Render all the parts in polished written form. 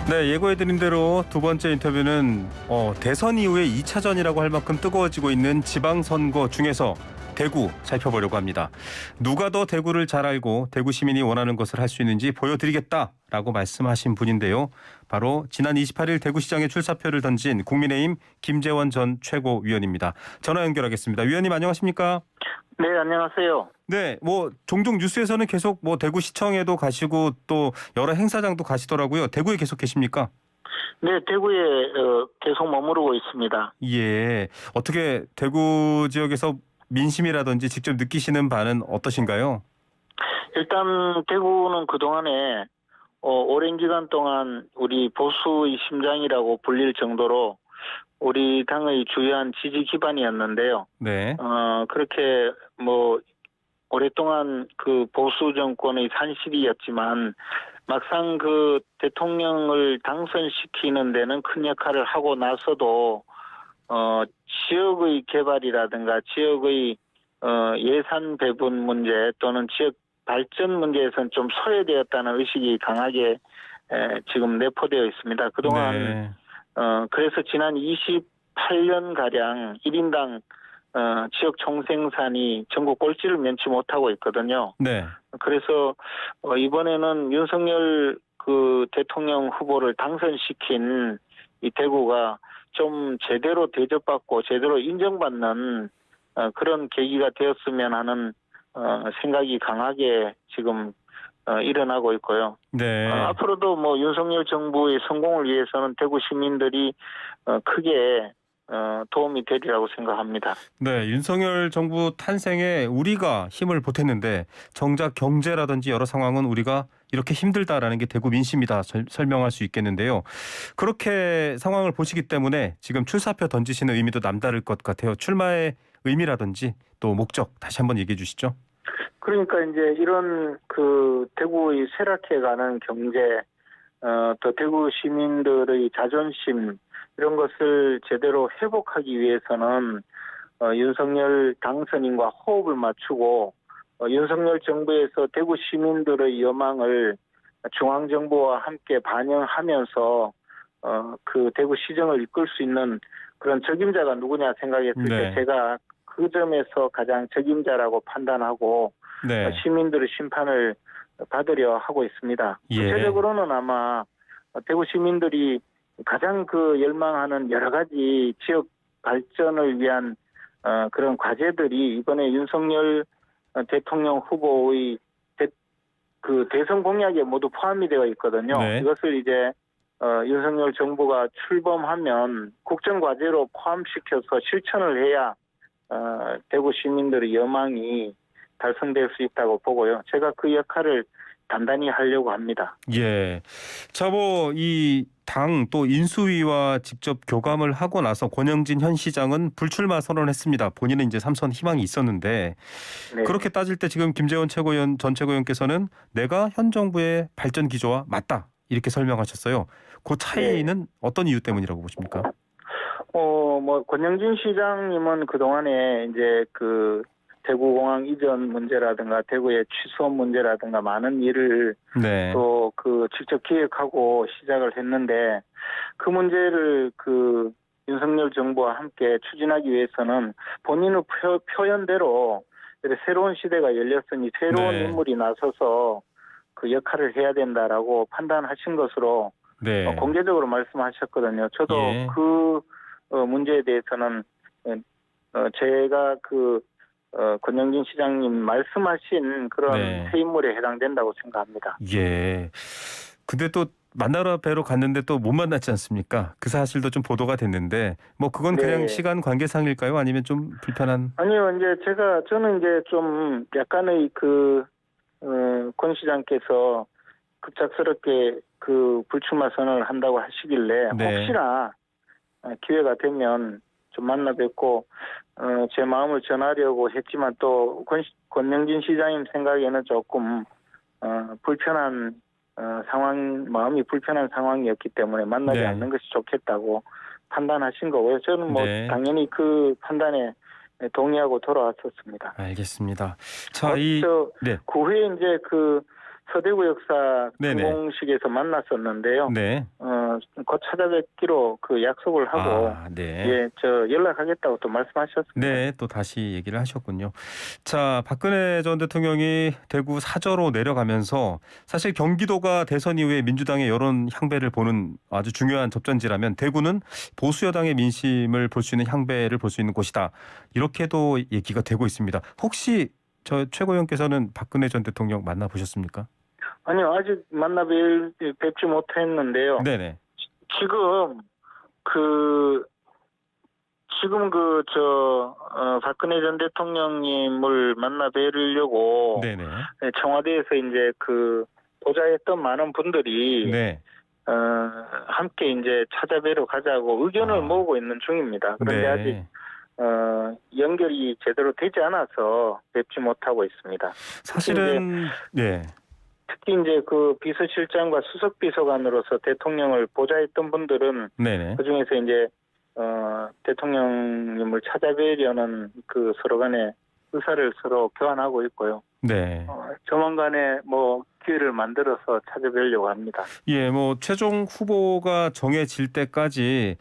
네, 예고해드린 대로 두 번째 인터뷰는 대선 이후의 2차전이라고 할 만큼 뜨거워지고 있는 지방선거 중에서 대구 살펴보려고 합니다. 누가 더 대구를 잘 알고 대구 시민이 원하는 것을 할 수 있는지 보여드리겠다라고 말씀하신 분인데요. 바로 지난 28일 대구시장에 출사표를 던진 국민의힘 김재원 전 최고위원입니다. 전화 연결하겠습니다. 위원님 안녕하십니까? 네, 안녕하세요. 네, 종종 뉴스에서는 계속 대구시청에도 가시고 또 여러 행사장도 가시더라고요. 대구에 계속 계십니까? 네, 대구에 계속 머무르고 있습니다. 예, 어떻게 대구 지역에서 민심이라든지 직접 느끼시는 바는 어떠신가요? 일단 대구는 그동안에 오랜 기간 동안 우리 보수의 심장이라고 불릴 정도로 우리 당의 주요한 지지 기반이었는데요. 네. 그렇게 오랫동안 그 보수 정권의 산실이었지만 막상 그 대통령을 당선시키는 데는 큰 역할을 하고 나서도 지역의 개발이라든가 지역의 예산 배분 문제 또는 지역 발전 문제에서는 좀 소외되었다는 의식이 강하게 지금 내포되어 있습니다. 그동안 네. 그래서 지난 28년가량 1인당 지역 총생산이 전국 꼴찌를 면치 못하고 있거든요. 네. 그래서 이번에는 윤석열 그 대통령 후보를 당선시킨 이 대구가 좀 제대로 대접받고 제대로 인정받는 그런 계기가 되었으면 하는 생각이 강하게 지금 일어나고 있고요. 네. 앞으로도 윤석열 정부의 성공을 위해서는 대구 시민들이 크게 도움이 되리라고 생각합니다. 네, 윤석열 정부 탄생에 우리가 힘을 보탰는데 정작 경제라든지 여러 상황은 우리가 이렇게 힘들다라는 게 대구 민심이다 설명할 수 있겠는데요. 그렇게 상황을 보시기 때문에 지금 출사표 던지시는 의미도 남다를 것 같아요. 출마의 의미라든지 또 목적 다시 한번 얘기해 주시죠. 그러니까 이제 이런 그 대구의 쇠락해가는 경제, 또 대구 시민들의 자존심 이런 것을 제대로 회복하기 위해서는 윤석열 당선인과 호흡을 맞추고 윤석열 정부에서 대구 시민들의 여망을 중앙정부와 함께 반영하면서 그 대구 시정을 이끌 수 있는 그런 적임자가 누구냐 생각했을 때 네. 제가 그 점에서 가장 적임자라고 판단하고 네. 시민들의 심판을 받으려 하고 있습니다. 예. 구체적으로는 아마 대구 시민들이 가장 그 열망하는 여러 가지 지역 발전을 위한 그런 과제들이 이번에 윤석열 대통령 후보의 그 대선 공약에 모두 포함이 되어 있거든요. 네. 이것을 이제 윤석열 정부가 출범하면 국정과제로 포함시켜서 실천을 해야 대구 시민들의 여망이 달성될 수 있다고 보고요. 제가 그 역할을 단단히 하려고 합니다. 예. 자, 이 당 또 인수위와 직접 교감을 하고 나서 권영진 현 시장은 불출마 선언했습니다. 본인은 이제 3선 희망이 있었는데 네. 그렇게 따질 때 지금 김재원 전 최고위원께서는 내가 현 정부의 발전 기조와 맞다 이렇게 설명하셨어요. 그 차이는 어떤 이유 때문이라고 보십니까? 권영진 시장님은 그동안에 이제 그 대구공항 이전 문제라든가 대구의 취소 문제라든가 많은 일을 네. 또 그 직접 기획하고 시작을 했는데 그 문제를 그 윤석열 정부와 함께 추진하기 위해서는 본인의 표현대로 새로운 시대가 열렸으니 새로운 네. 인물이 나서서 그 역할을 해야 된다라고 판단하신 것으로 네. 공개적으로 말씀하셨거든요. 저도 예. 그 문제에 대해서는 제가 권영진 시장님 말씀하신 그런 네. 새 인물에 해당된다고 생각합니다. 예. 근데 또 만나러 뵈러 갔는데 또 못 만났지 않습니까? 그 사실도 좀 보도가 됐는데 그건 그냥 네. 시간 관계상일까요? 아니면 좀 불편한? 아니요, 이제 저는 이제 좀 약간의 권 시장께서 급작스럽게 그 불출마 선언을 한다고 하시길래 네. 혹시나 기회가 되면 좀 만나 뵙고 제 마음을 전하려고 했지만 또 권영진 시장님 생각에는 조금 불편한 마음이 불편한 상황이었기 때문에 만나지 네. 않는 것이 좋겠다고 판단하신 거고요. 저는 네. 당연히 그 판단에 동의하고 돌아왔었습니다. 알겠습니다. 자, 그 후에 이제 서대구 역사 네네. 공식에서 만났었는데요. 네. 곧 찾아뵙기로 그 약속을 하고 네. 예, 저 연락하겠다고 또 말씀하셨습니다. 네, 또 다시 얘기를 하셨군요. 자, 박근혜 전 대통령이 대구 사저로 내려가면서 사실 경기도가 대선 이후에 민주당의 여론 향배를 보는 아주 중요한 접전지라면 대구는 보수 여당의 민심을 볼 수 있는 향배를 볼 수 있는 곳이다. 이렇게도 얘기가 되고 있습니다. 혹시 저 최고위원께서는 박근혜 전 대통령 만나보셨습니까? 아니요, 아직 뵙지 못했는데요. 네네. 지금 박근혜 전 대통령님을 만나 뵈려고 네네. 청와대에서 이제 보좌했던 많은 분들이 네. 함께 이제 찾아뵈러 가자고 의견을 모으고 있는 중입니다. 그런데 아직 네. 연결이 제대로 되지 않아서 뵙지 못하고 있습니다. 사실은 특히 이제 그 비서실장과 수석비서관으로서 대통령을 보좌했던 분들은 네네. 그 중에서 이제 대통령님을 찾아뵈려는 서로 간의 의사를 서로 교환하고 있고요. 네. 조만간에 기회를 만들어서 찾아뵈려고 합니다. 예, 최종 후보가 정해질 때까지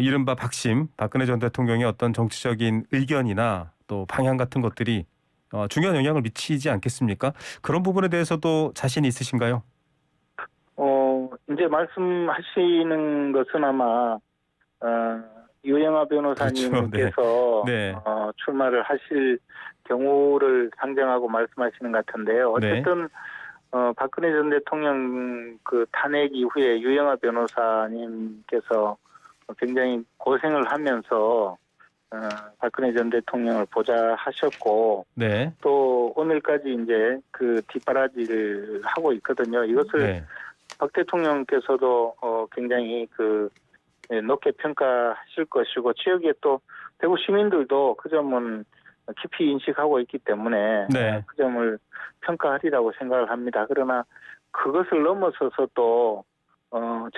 이른바 박근혜 전 대통령의 어떤 정치적인 의견이나 또 방향 같은 것들이 중요한 영향을 미치지 않겠습니까? 그런 부분에 대해서도 자신 있으신가요? 이제 말씀하시는 것은 아마 유영아 변호사님께서 그렇죠. 네. 출마를 하실 경우를 상정하고 말씀하시는 것 같은데요. 어쨌든 박근혜 전 대통령 탄핵 이후에 유영아 변호사님께서 굉장히 고생을 하면서 박근혜 전 대통령을 보좌하셨고 네. 또 오늘까지 이제 뒷바라지를 하고 있거든요. 이것을 박 대통령께서도 굉장히 높게 평가하실 것이고 지역에 또 대구 시민들도 그 점은 깊이 인식하고 있기 때문에 그 점을 평가하리라고 생각을 합니다. 그러나 그것을 넘어서서 또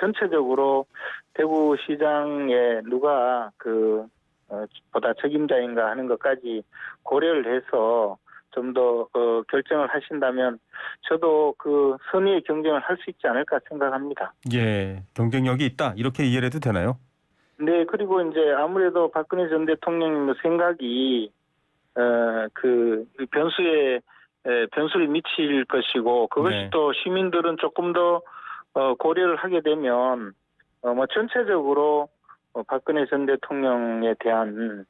전체적으로 대구시장에 누가 보다 책임자인가 하는 것까지 고려를 해서 좀 더 결정을 하신다면 저도 선의의 경쟁을 할 수 있지 않을까 생각합니다. 예, 경쟁력이 있다 이렇게 이해를 해도 되나요? 네, 그리고 이제 아무래도 박근혜 전 대통령의 생각이 변수를 미칠 것이고 그것이 또 시민들은 조금 더 고려를 하게 되면 전체적으로 박근혜 전 대통령에 대한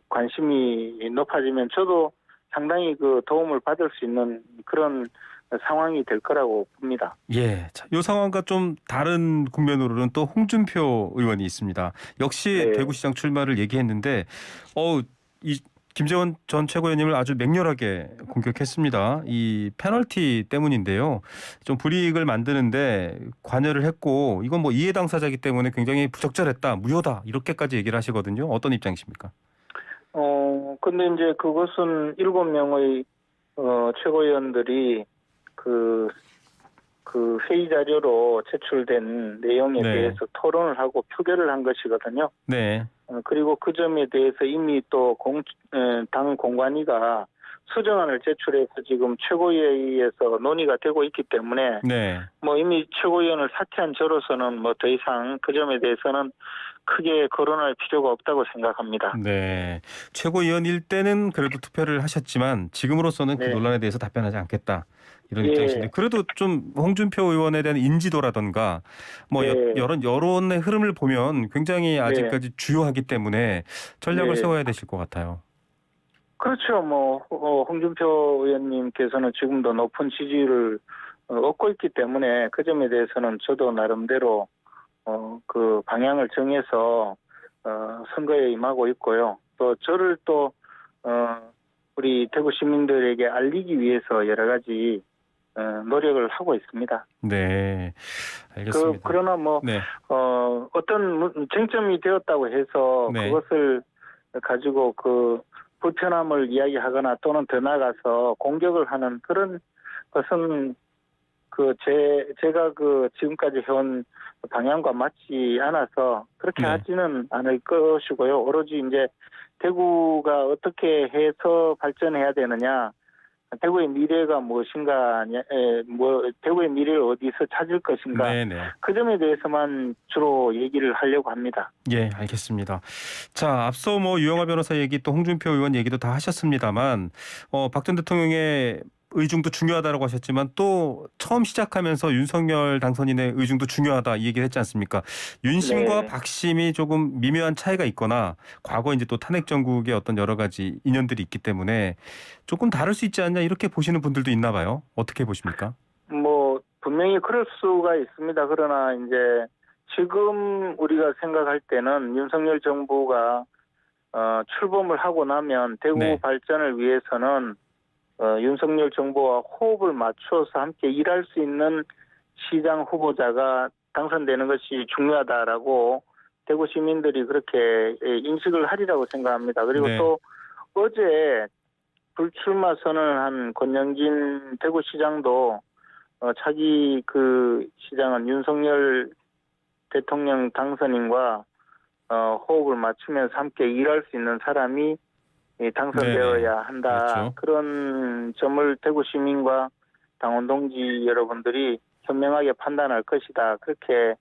관심이 높아지면 저도 상당히 도움을 받을 수 있는 그런 상황이 될 거라고 봅니다. 예, 이 상황과 좀 다른 국면으로는 또 홍준표 의원이 있습니다. 역시 대구시장 출마를 얘기했는데, 이 김재원 전 최고위원님을 아주 맹렬하게 공격했습니다. 이 페널티 때문인데요. 좀 불이익을 만드는데 관여를 했고, 이건 이해 당사자이기 때문에 굉장히 부적절했다, 무효다 이렇게까지 얘기를 하시거든요. 어떤 입장이십니까? 근데 이제 그것은 7명의 최고위원들이 회의 자료로 제출된 내용에 대해서 토론을 하고 표결을 한 것이거든요. 네. 그리고 그 점에 대해서 이미 또 당 공관위가 수정안을 제출해서 지금 최고위에서 논의가 되고 있기 때문에 이미 최고위원을 사퇴한 저로서는 더 이상 그 점에 대해서는 크게 거론할 필요가 없다고 생각합니다. 네. 최고위원일 때는 그래도 투표를 하셨지만 지금으로서는 그 논란에 대해서 답변하지 않겠다. 이런 입장이신데 그래도 좀 홍준표 의원에 대한 인지도라든가 여론의 흐름을 보면 굉장히 아직까지 주요하기 때문에 전략을 세워야 되실 것 같아요. 그렇죠. 홍준표 의원님께서는 지금도 높은 지지를 얻고 있기 때문에 그 점에 대해서는 저도 나름대로 방향을 정해서 선거에 임하고 있고요. 또 저를 우리 대구 시민들에게 알리기 위해서 여러 가지 노력을 하고 있습니다. 네, 알겠습니다. 그러나 어떤 쟁점이 되었다고 해서 그것을 가지고 불편함을 이야기하거나 또는 더 나아가서 공격을 하는 그런 것은 제가 지금까지 해온 방향과 맞지 않아서 그렇게 하지는 않을 것이고요. 오로지 이제 대구가 어떻게 해서 발전해야 되느냐, 대구의 미래가 무엇인가, 대구의 미래를 어디서 찾을 것인가, 네네. 그 점에 대해서만 주로 얘기를 하려고 합니다. 예, 알겠습니다. 자, 앞서 뭐 유영하 변호사 얘기 또 홍준표 의원 얘기도 다 하셨습니다만, 박 전 대통령의 의중도 중요하다라고 하셨지만 또 처음 시작하면서 윤석열 당선인의 의중도 중요하다 이 얘기를 했지 않습니까? 윤심과 네. 박심이 조금 미묘한 차이가 있거나 과거 이제 또 탄핵 정국의 어떤 여러 가지 인연들이 있기 때문에 조금 다를 수 있지 않냐 이렇게 보시는 분들도 있나 봐요. 어떻게 보십니까? 뭐 분명히 그럴 수가 있습니다. 그러나 이제 지금 우리가 생각할 때는 윤석열 정부가 출범을 하고 나면 대구 네. 발전을 위해서는 윤석열 정부와 호흡을 맞춰서 함께 일할 수 있는 시장 후보자가 당선되는 것이 중요하다라고 대구 시민들이 그렇게 인식을 하리라고 생각합니다. 그리고 네. 또 어제 불출마 선언한 권영진 대구시장도 자기 그 시장은 윤석열 대통령 당선인과 호흡을 맞추면서 함께 일할 수 있는 사람이 당선되어야 네네. 한다. 그렇죠. 그런 점을 대구 시민과 당원 동지 여러분들이 현명하게 판단할 것이다. 그렇게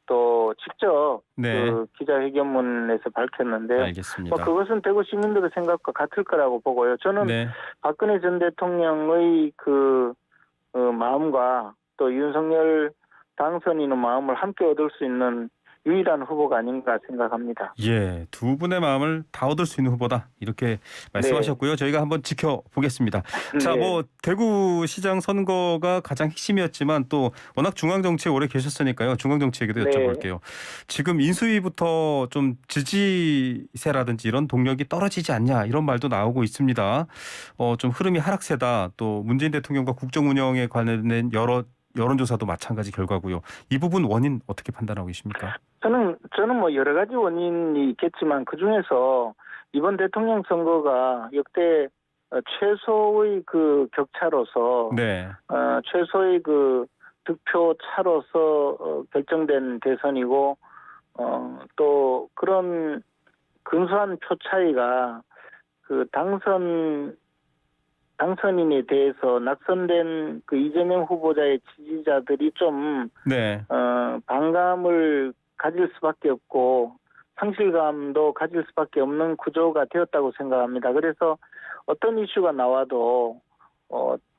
또 직접 네. 그 기자회견문에서 밝혔는데요. 알겠습니다. 그것은 대구 시민들의 생각과 같을 거라고 보고요. 저는 네. 박근혜 전 대통령의 그 마음과 또 윤석열 당선인의 마음을 함께 얻을 수 있는 유일한 후보가 아닌가 생각합니다. 예, 두 분의 마음을 다 얻을 수 있는 후보다 이렇게 말씀하셨고요. 저희가 한번 지켜보겠습니다. 자, 네. 뭐 대구시장 선거가 가장 핵심이었지만 또 워낙 중앙 정치에 오래 계셨으니까요. 중앙 정치 얘기도 네. 여쭤볼게요. 지금 인수위부터 좀 지지세라든지 이런 동력이 떨어지지 않냐 이런 말도 나오고 있습니다. 좀 흐름이 하락세다. 또 문재인 대통령과 국정 운영에 관련된 여러 여론조사도 마찬가지 결과고요. 이 부분 원인 어떻게 판단하고 계십니까? 저는 뭐 여러 가지 원인이 있겠지만 그 중에서 이번 대통령 선거가 역대 최소의 그 격차로서 네. 최소의 그 득표 차로서 결정된 대선이고 또 그런 근소한 표 차이가 그 당선인에 대해서 낙선된 그 이재명 후보자의 지지자들이 좀 네. 반감을 가질 수밖에 없고 상실감도 가질 수밖에 없는 구조가 되었다고 생각합니다. 그래서 어떤 이슈가 나와도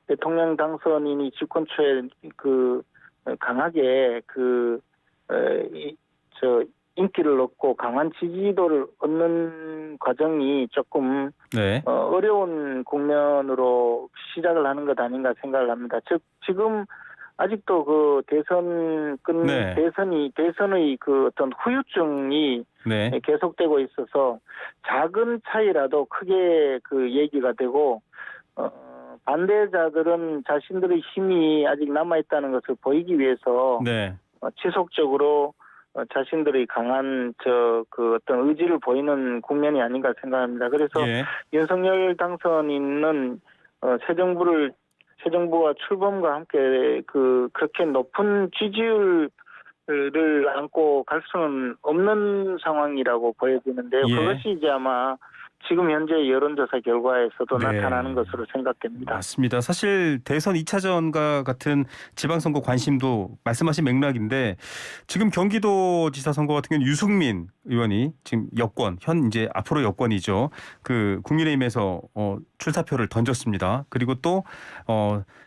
대통령 당선인이 집권 초에 그 강하게 인기를 얻고 강한 지지도를 얻는 과정이 조금 네. 어려운 국면으로 시작을 하는 것 아닌가 생각을 합니다. 즉 지금 아직도 그 네. 대선의 그 어떤 후유증이 네. 계속되고 있어서 작은 차이라도 크게 그 얘기가 되고 반대자들은 자신들의 힘이 아직 남아 있다는 것을 보이기 위해서 네. 지속적으로 자신들의 강한 그 어떤 의지를 보이는 국면이 아닌가 생각합니다. 그래서 예. 윤석열 당선인은 새 정부와 출범과 함께 그렇게 높은 지지율을 안고 갈 수는 없는 상황이라고 보여지는데요. 예. 그것이 이제 아마 지금 현재 여론조사 결과에서도 네. 나타나는 것으로 생각됩니다. 맞습니다. 사실 대선 2차전과 같은 지방선거 관심도 말씀하신 맥락인데 지금 경기도지사 선거 같은 경우는 유승민 의원이 지금 여권, 이제 앞으로 여권이죠. 그 국민의힘에서 출사표를 던졌습니다. 그리고 또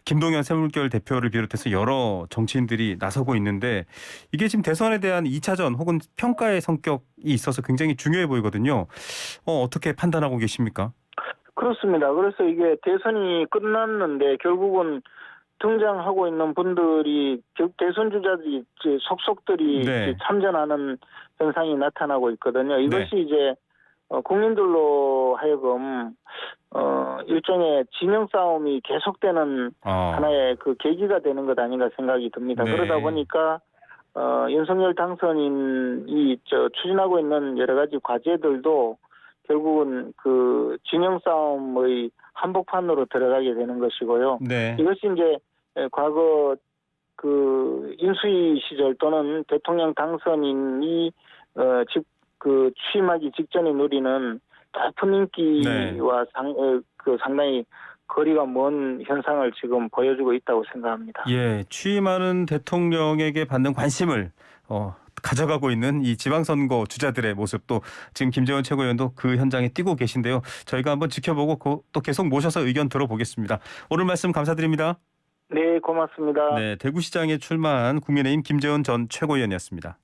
김동연 새물결 대표를 비롯해서 여러 정치인들이 나서고 있는데 이게 지금 대선에 대한 2차전 혹은 평가의 성격이 있어서 굉장히 중요해 보이거든요. 어떻게 판단하고 계십니까? 그렇습니다. 그래서 이게 대선이 끝났는데 결국은 등장하고 있는 분들이 대선 주자들이 속속들이 네. 참전하는 현상이 나타나고 있거든요. 이것이 네. 이제 국민들로 하여금 일종의 진영 싸움이 계속되는 하나의 그 계기가 되는 것 아닌가 생각이 듭니다. 네. 그러다 보니까 윤석열 당선인이 추진하고 있는 여러 가지 과제들도 결국은 그 진영 싸움의 한복판으로 들어가게 되는 것이고요. 네. 이것이 이제 과거 그 인수위 시절 또는 대통령 당선인이 취임하기 직전에 누리는 높은 인기와 상당히 거리가 먼 현상을 지금 보여주고 있다고 생각합니다. 예, 취임하는 대통령에게 받는 관심을 가져가고 있는 이 지방선거 주자들의 모습도 지금 김재원 최고위원도 그 현장에 뛰고 계신데요. 저희가 한번 지켜보고 또 계속 모셔서 의견 들어보겠습니다. 오늘 말씀 감사드립니다. 네, 고맙습니다. 네, 대구시장에 출마한 국민의힘 김재원 전 최고위원이었습니다.